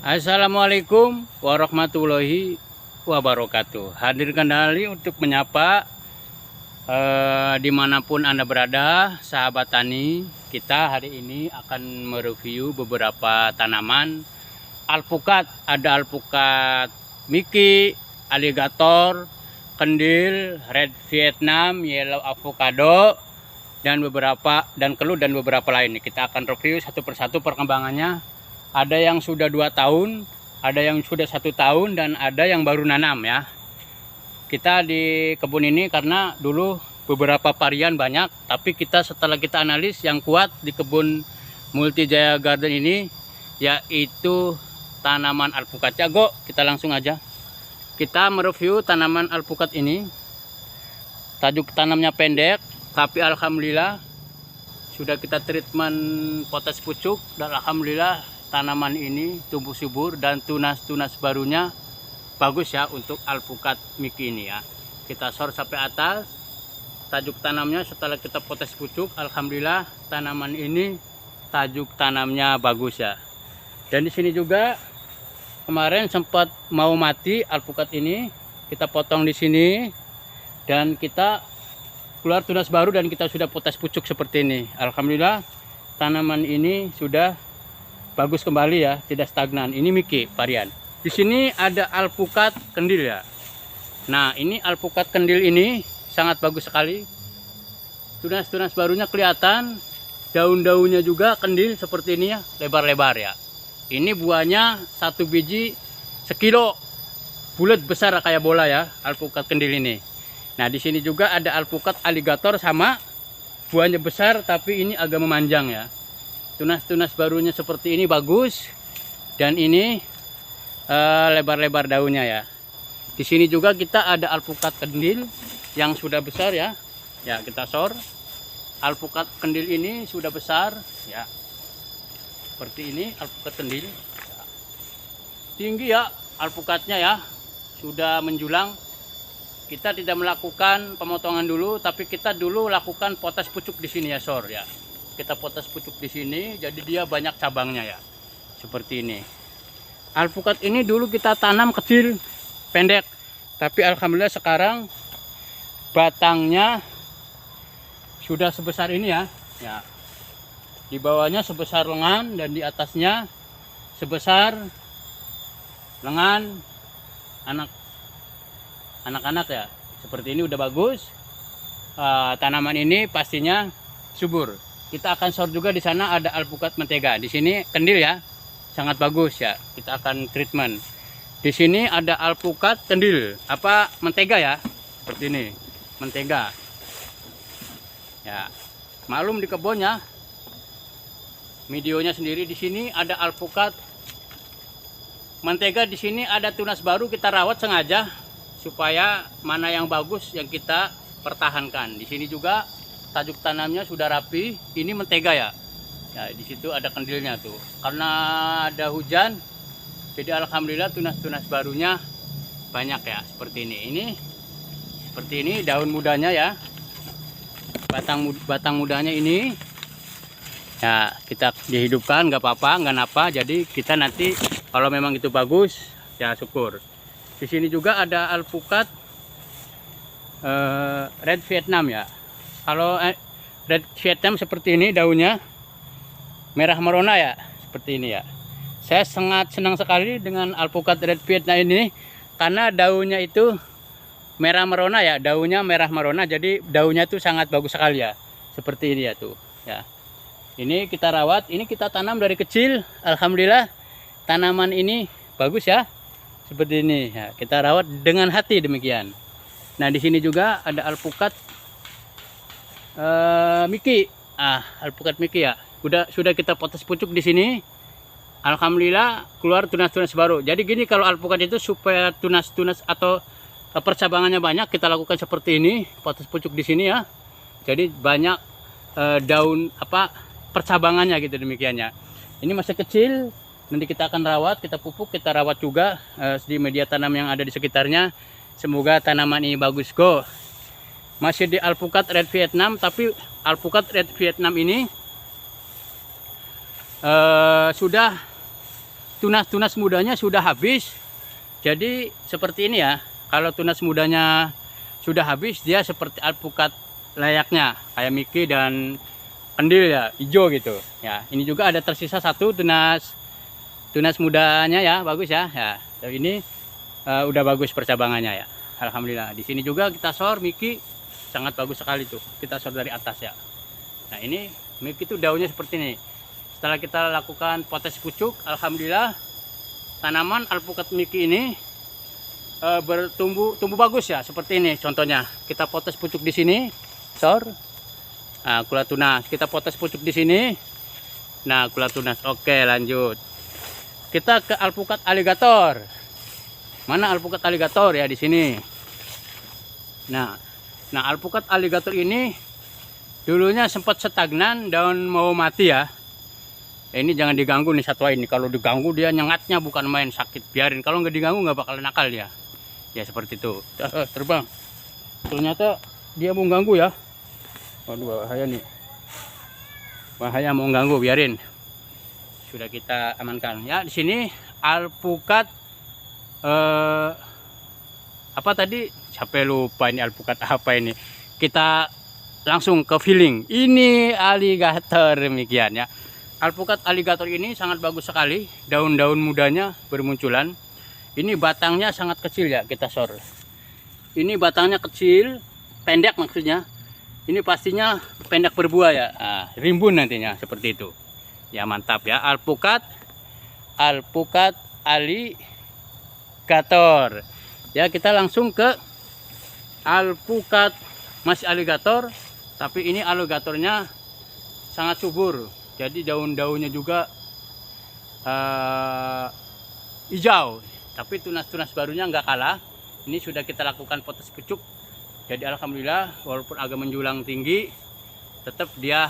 Assalamualaikum warahmatullahi wabarakatuh. Hadir kembali untuk menyapa dimanapun Anda berada, sahabat tani. Kita hari ini akan mereview beberapa tanaman alpukat. Ada alpukat Mickey, alligator, kendil, red Vietnam, yellow avocado, dan kelut dan beberapa lain. Kita akan review satu persatu perkembangannya. Ada yang sudah 2 tahun, ada yang sudah 1 tahun, dan ada yang baru nanam ya. Kita di kebun ini karena dulu beberapa varian banyak, tapi setelah kita analis yang kuat di kebun Multijaya Garden ini yaitu tanaman alpukat. Jago, kita langsung aja. Kita mereview tanaman alpukat ini. Tajuk tanamnya pendek, tapi alhamdulillah sudah kita treatment potas pucuk dan alhamdulillah tanaman ini tumbuh subur dan tunas-tunas barunya bagus ya untuk alpukat Mickey ini ya. Kita sor sampai atas. Tajuk tanamnya setelah kita potes pucuk, alhamdulillah tanaman ini tajuk tanamnya bagus ya. Dan di sini juga kemarin sempat mau mati alpukat ini, kita potong di sini dan kita keluar tunas baru dan kita sudah potes pucuk seperti ini. Alhamdulillah tanaman ini sudah bagus kembali ya, tidak stagnan. Ini Mickey varian. Di sini ada alpukat kendil ya. Nah, ini alpukat kendil ini sangat bagus sekali. Tunas-tunas barunya kelihatan, daun-daunnya juga kendil seperti ini ya, lebar-lebar ya. Ini buahnya 1 biji sekilo, bulat besar kayak bola ya, alpukat kendil ini. Nah, di sini juga ada alpukat alligator sama, buahnya besar tapi ini agak memanjang ya. Tunas-tunas barunya seperti ini bagus, dan ini lebar-lebar daunnya ya. Di sini juga kita ada alpukat kendil yang sudah besar ya. Ya, kita sor. Alpukat kendil ini sudah besar ya. Seperti ini alpukat kendil. Tinggi ya alpukatnya ya. Sudah menjulang. Kita tidak melakukan pemotongan dulu, tapi kita dulu lakukan potes pucuk di sini ya, sor ya. Kita potes pucuk di sini, jadi dia banyak cabangnya ya, seperti ini. Alpukat ini dulu kita tanam kecil, pendek, tapi alhamdulillah sekarang batangnya sudah sebesar ini ya. Ya, di bawahnya sebesar lengan dan di atasnya sebesar lengan anak-anak ya. Seperti ini udah bagus. Tanaman ini pastinya subur. Kita akan sor juga di sana ada alpukat mentega. Di sini kendil ya, sangat bagus ya. Kita akan treatment. Di sini ada alpukat kendil, mentega ya, seperti ini, mentega. Ya, maklum di kebunnya, videonya sendiri. Di sini ada alpukat mentega. Di sini ada tunas baru kita rawat sengaja supaya mana yang bagus yang kita pertahankan. Di sini juga tajuk tanamnya sudah rapi. Ini mentega ya. Ya, di situ ada kendilnya tuh. Karena ada hujan, jadi alhamdulillah tunas-tunas barunya banyak ya. Seperti ini. Ini seperti ini daun mudanya ya. Batang mudanya ini. Ya, kita dihidupkan nggak apa-apa, nggak napa. Jadi kita nanti kalau memang itu bagus, ya syukur. Di sini juga ada alpukat red Vietnam ya. Kalau red Vietnam seperti ini daunnya merah merona ya, seperti ini ya. Saya sangat senang sekali dengan alpukat red Vietnam ini karena daunnya itu merah merona ya, daunnya merah merona, jadi daunnya itu sangat bagus sekali ya. Seperti ini ya tuh ya. Ini kita rawat, ini kita tanam dari kecil. Alhamdulillah tanaman ini bagus ya. Seperti ini ya, kita rawat dengan hati demikian. Nah, di sini juga ada alpukat Mickey. Alpukat Mickey ya. Sudah kita potes pucuk di sini. Alhamdulillah keluar tunas-tunas baru. Jadi gini, kalau alpukat itu supaya tunas-tunas atau percabangannya banyak, kita lakukan seperti ini, potes pucuk di sini ya. Jadi banyak daun percabangannya gitu demikian ya. Ini masih kecil, nanti kita akan rawat, kita pupuk, kita rawat juga di media tanam yang ada di sekitarnya. Semoga tanaman ini bagus go. Masih di alpukat red Vietnam, tapi alpukat red Vietnam ini sudah tunas-tunas mudanya sudah habis. Jadi seperti ini ya. Kalau tunas mudanya sudah habis, dia seperti alpukat layaknya, kayak Miki dan kendil ya, hijau gitu. Ya, ini juga ada tersisa satu tunas mudanya ya, bagus ya. Ya, ini udah bagus percabangannya ya. Alhamdulillah. Di sini juga kita sor Miki sangat bagus sekali tuh. Kita sor dari atas ya. Nah, ini Miki tuh daunnya seperti ini. Setelah kita lakukan potes pucuk, alhamdulillah tanaman alpukat Miki ini tumbuh bagus ya, seperti ini contohnya. Kita potes pucuk di sini, sor. Nah, kula tunas. Kita potes pucuk di sini. Nah, kula tunas. Oke, lanjut. Kita ke alpukat aligator. Mana alpukat aligator ya, di sini. Nah, alpukat aligator ini dulunya sempat stagnan, daun mau mati ya. Ini jangan diganggu nih satwa ini. Kalau diganggu dia nyengatnya bukan main, sakit. Biarin. Kalau nggak diganggu nggak bakal nakal dia. Ya seperti itu. Terbang. Ternyata dia mau ganggu ya. Waduh, bahaya nih. Bahaya mau ganggu, biarin. Sudah kita amankan. Ya, di sini alpukat apa tadi? Sampai lupa ini alpukat apa ini. Kita langsung ke feeling. Ini aligator demikian ya. Alpukat aligator ini sangat bagus sekali, daun-daun mudanya bermunculan. Ini batangnya sangat kecil ya, kita sor. Ini batangnya kecil, pendek maksudnya. Ini pastinya pendek berbuah ya, rimbun nantinya seperti itu. Ya mantap ya, alpukat aligator. Ya kita langsung ke alpukat masih aligator, tapi ini aligatornya sangat subur. Jadi daun-daunnya juga hijau, tapi tunas-tunas barunya nggak kalah. Ini sudah kita lakukan potes pucuk. Jadi alhamdulillah walaupun agak menjulang tinggi, tetap dia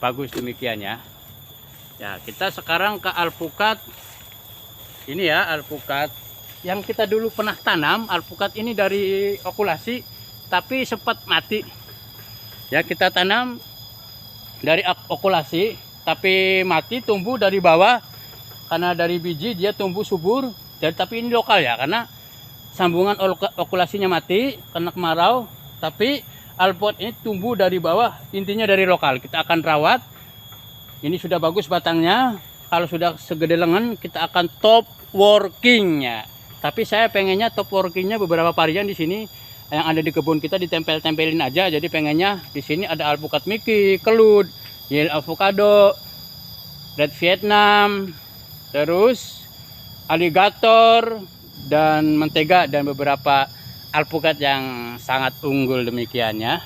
bagus demikian ya. Ya, kita sekarang ke alpukat ini ya, alpukat yang kita dulu pernah tanam. Alpukat ini dari okulasi tapi sempat mati. Ya, kita tanam dari okulasi tapi mati, tumbuh dari bawah karena dari biji dia tumbuh subur. Jadi tapi ini lokal ya, karena sambungan okulasinya mati karena kemarau, tapi alpukat ini tumbuh dari bawah, intinya dari lokal. Kita akan rawat. Ini sudah bagus batangnya. Kalau sudah segede lengan kita akan top workingnya. Tapi saya pengennya top workingnya beberapa varian di sini yang ada di kebun kita ditempel-tempelin aja. Jadi pengennya di sini ada alpukat Miki, kelut, yellow avocado, red Vietnam, terus aligator dan mentega, dan beberapa alpukat yang sangat unggul demikian ya.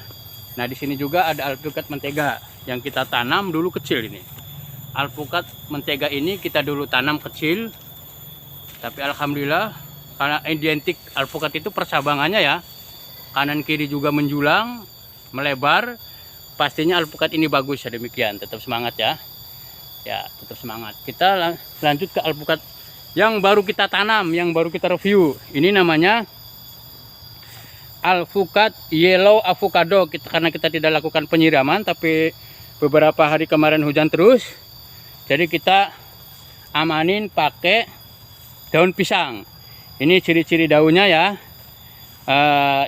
Nah, di sini juga ada alpukat mentega yang kita tanam dulu kecil ini. Alpukat mentega ini kita dulu tanam kecil, tapi alhamdulillah karena identik alpukat itu percabangannya ya, kanan kiri juga menjulang, melebar. Pastinya alpukat ini bagus ya, demikian. Tetap semangat ya. Ya, tetap semangat. Kita lanjut ke alpukat yang baru kita tanam, yang baru kita review. Ini namanya alpukat yellow avocado. Karena kita tidak lakukan penyiraman, tapi beberapa hari kemarin hujan terus. Jadi kita amanin pakai daun pisang. Ini ciri-ciri daunnya ya.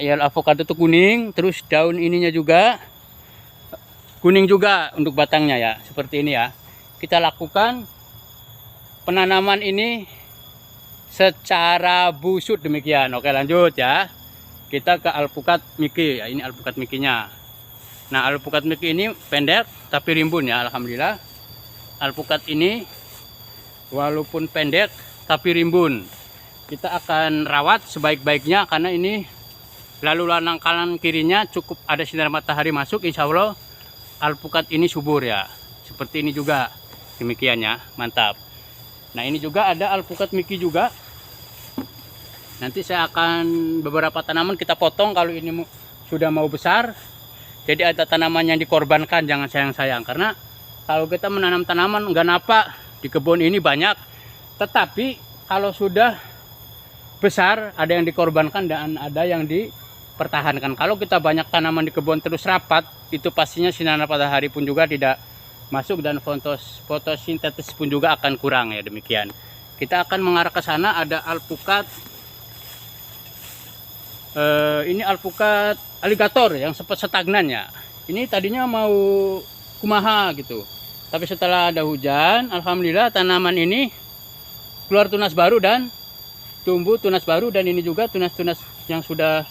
Yellow avocado itu kuning, terus daun ininya juga kuning juga untuk batangnya ya, seperti ini ya. Kita lakukan penanaman ini secara busut demikian. Oke, lanjut ya. Kita ke alpukat Miki ya, ini alpukat Mikinya. Nah, alpukat Miki ini pendek tapi rimbun ya, alhamdulillah. Alpukat ini walaupun pendek tapi rimbun. Kita akan rawat sebaik-baiknya karena ini lalu lanang kanan kirinya cukup ada sinar matahari masuk, insya Allah alpukat ini subur ya. Seperti ini juga demikian ya, mantap. Nah, ini juga ada alpukat Miki juga. Nanti saya akan beberapa tanaman kita potong kalau ini sudah mau besar. Jadi ada tanaman yang dikorbankan, jangan sayang-sayang. Karena kalau kita menanam tanaman enggak napa, di kebun ini banyak. Tetapi kalau sudah besar ada yang dikorbankan dan ada yang dipertahankan. Kalau kita banyak tanaman di kebun terus rapat, itu pastinya sinar matahari pun juga tidak masuk dan fotosintesis pun juga akan kurang ya, demikian. Kita akan mengarah ke sana. Ada alpukat, ini alpukat aligator yang sempat stagnan ya. Ini tadinya mau kumaha gitu, tapi setelah ada hujan, alhamdulillah tanaman ini keluar tunas baru dan tumbuh tunas baru. Dan ini juga tunas-tunas yang sudah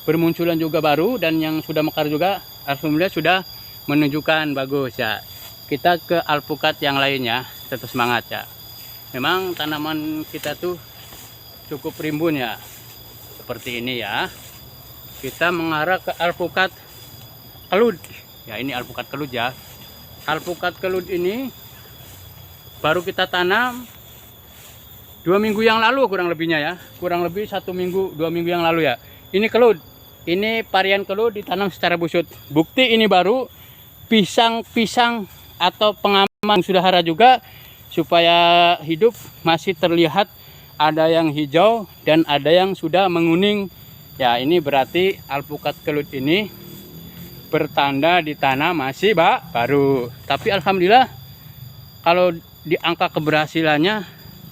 bermunculan juga baru, dan yang sudah mekar juga alhamdulillah sudah menunjukkan bagus ya. Kita ke alpukat yang lainnya, tetap semangat ya. Memang tanaman kita tuh cukup rimbun ya, seperti ini ya. Kita mengarah ke alpukat kelud ya. Ini alpukat kelud ya. Alpukat kelud ini baru kita tanam 2 minggu yang lalu kurang lebihnya ya, kurang lebih 1 minggu 2 minggu yang lalu ya. Ini kelud, ini varian kelud ditanam secara busut. Bukti ini baru pisang-pisang atau pengaman sudah hara juga, supaya hidup masih terlihat ada yang hijau dan ada yang sudah menguning ya. Ini berarti alpukat kelud ini bertanda ditanam masih baru. Tapi alhamdulillah kalau di angka keberhasilannya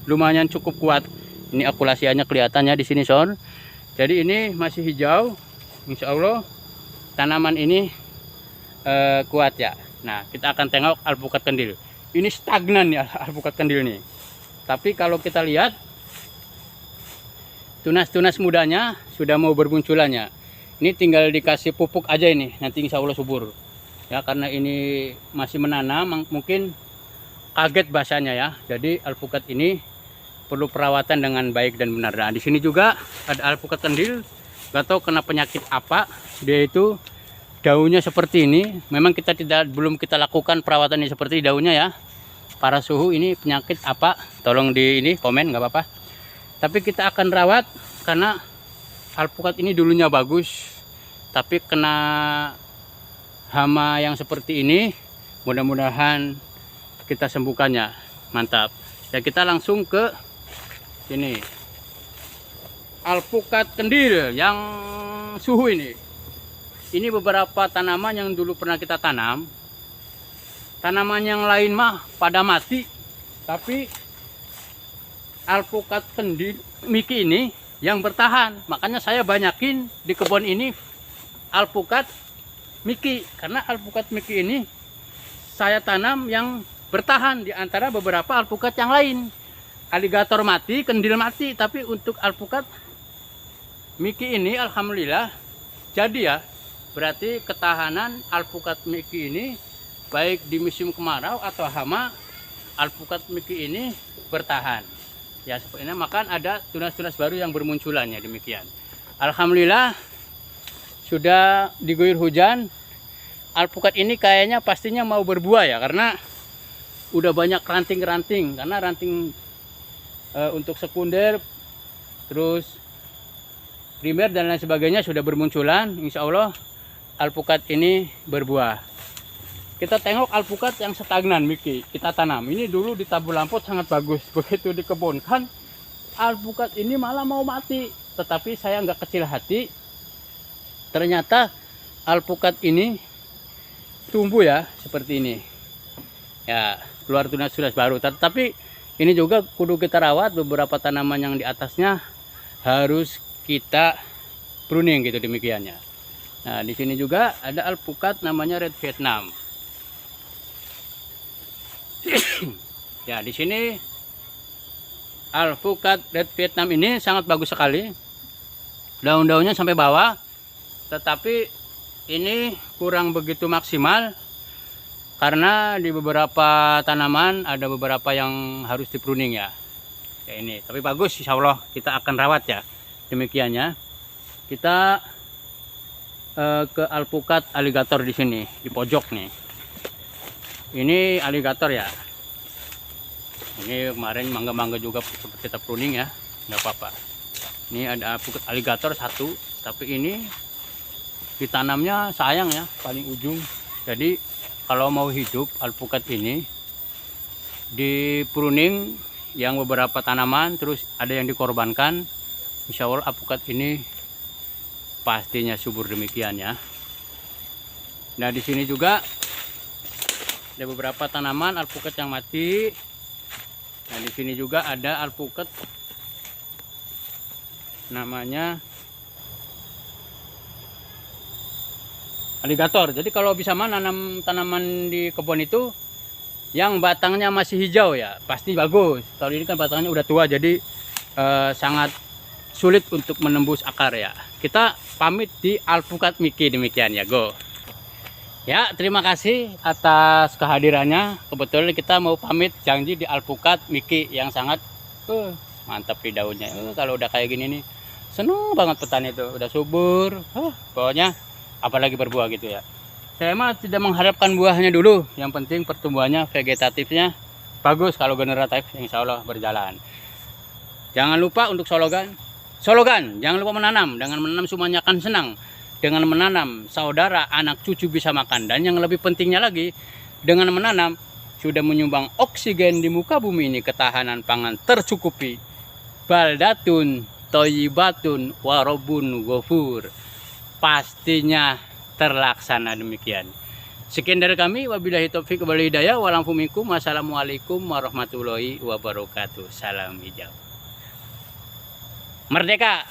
lumayan cukup kuat. Ini akulasianya kelihatannya di sini son. Jadi ini masih hijau, insya Allah tanaman ini kuat ya. Nah, kita akan tengok alpukat kendil. Ini stagnan ya alpukat kendil nih. Tapi kalau kita lihat tunas-tunas mudanya sudah mau bermunculannya. Ini tinggal dikasih pupuk aja ini, nanti insya Allah subur. Ya, karena ini masih menanam, mungkin kaget bahasanya ya. Jadi alpukat ini perlu perawatan dengan baik dan benar. Nah, di sini juga ada alpukat kendil. Gak tahu kena penyakit apa, dia itu daunnya seperti ini. Memang kita belum kita lakukan perawatannya seperti daunnya ya. Para suhu ini penyakit apa? Tolong di ini komen, nggak apa-apa. Tapi kita akan rawat karena alpukat ini dulunya bagus, tapi kena hama yang seperti ini. Mudah-mudahan kita sembuhkannya. Mantap. Ya, kita langsung ke sini. Alpukat kendil yang suhu ini. Ini beberapa tanaman yang dulu pernah kita tanam. Tanaman yang lain mah pada mati, tapi alpukat kendil Miki ini yang bertahan. Makanya saya banyakin di kebun ini alpukat Miki, karena alpukat Miki ini saya tanam yang bertahan di antara beberapa alpukat yang lain. Aligator mati, kendil mati, tapi untuk alpukat Miki ini alhamdulillah jadi ya. Berarti ketahanan alpukat Miki ini baik di musim kemarau atau hama, alpukat Miki ini bertahan. Ya, seperti ini. Maka ada tunas-tunas baru yang bermunculannya demikian. Alhamdulillah sudah diguyur hujan. Alpukat ini kayaknya pastinya mau berbuah ya, karena udah banyak ranting-ranting. Karena ranting untuk sekunder, terus primer dan lain sebagainya sudah bermunculan. Insya Allah alpukat ini berbuah. Kita tengok alpukat yang stagnan Miki, kita tanam. Ini dulu di Tabu Lampot sangat bagus. Begitu dikebunkan, alpukat ini malah mau mati. Tetapi saya nggak kecil hati. Ternyata alpukat ini tumbuh ya seperti ini. Ya, keluar tunas-tunas baru. Tetapi ini juga kudu kita rawat. Beberapa tanaman yang di atasnya harus kita pruning gitu demikiannya. Nah, di sini juga ada alpukat namanya Red Vietnam. Ya, di sini alpukat Red Vietnam ini sangat bagus sekali. Daun-daunnya sampai bawah, tetapi ini kurang begitu maksimal karena di beberapa tanaman ada beberapa yang harus di pruning ya. Ya ini, tapi bagus insya Allah kita akan rawat ya. Demikiannya. Kita ke alpukat aligator di sini, di pojok nih. Ini aligator ya. Ini kemarin mangga-mangga juga kita pruning ya, nggak apa-apa. Ini ada alpukat aligator satu, tapi ini ditanamnya sayang ya, paling ujung. Jadi kalau mau hidup alpukat ini di pruning yang beberapa tanaman, terus ada yang dikorbankan. Insya Allah alpukat ini pastinya subur demikian ya. Nah, di sini juga ada beberapa tanaman alpukat yang mati. Nah, di sini juga ada alpukat namanya aligator. Jadi kalau bisa nanam tanaman di kebun itu yang batangnya masih hijau ya pasti bagus. Kalau ini kan batangnya udah tua, jadi sangat sulit untuk menembus akar ya. Kita pamit di alpukat Miki, demikian ya, go. Ya, terima kasih atas kehadirannya. Kebetulan kita mau pamit janji di alpukat Miki yang sangat mantap di daunnya. Kalau udah kayak gini nih, seneng banget petani itu. Udah subur, pokoknya apalagi berbuah gitu ya. Saya mah tidak mengharapkan buahnya dulu. Yang penting pertumbuhannya, vegetatifnya bagus. Kalau generatif, insya Allah berjalan. Jangan lupa untuk slogan, jangan lupa menanam. Dengan menanam semuanya akan senang. Dengan menanam, saudara, anak, cucu bisa makan. Dan yang lebih pentingnya lagi, dengan menanam, sudah menyumbang oksigen di muka bumi ini. Ketahanan pangan tercukupi. Baldatun, toyibatun, warobun, gofur. Pastinya terlaksana demikian. Sekian dari kami, wabillahi taufiq wal hidayah, wassalamualaikum warahmatullahi wabarakatuh. Salam hijau. Merdeka!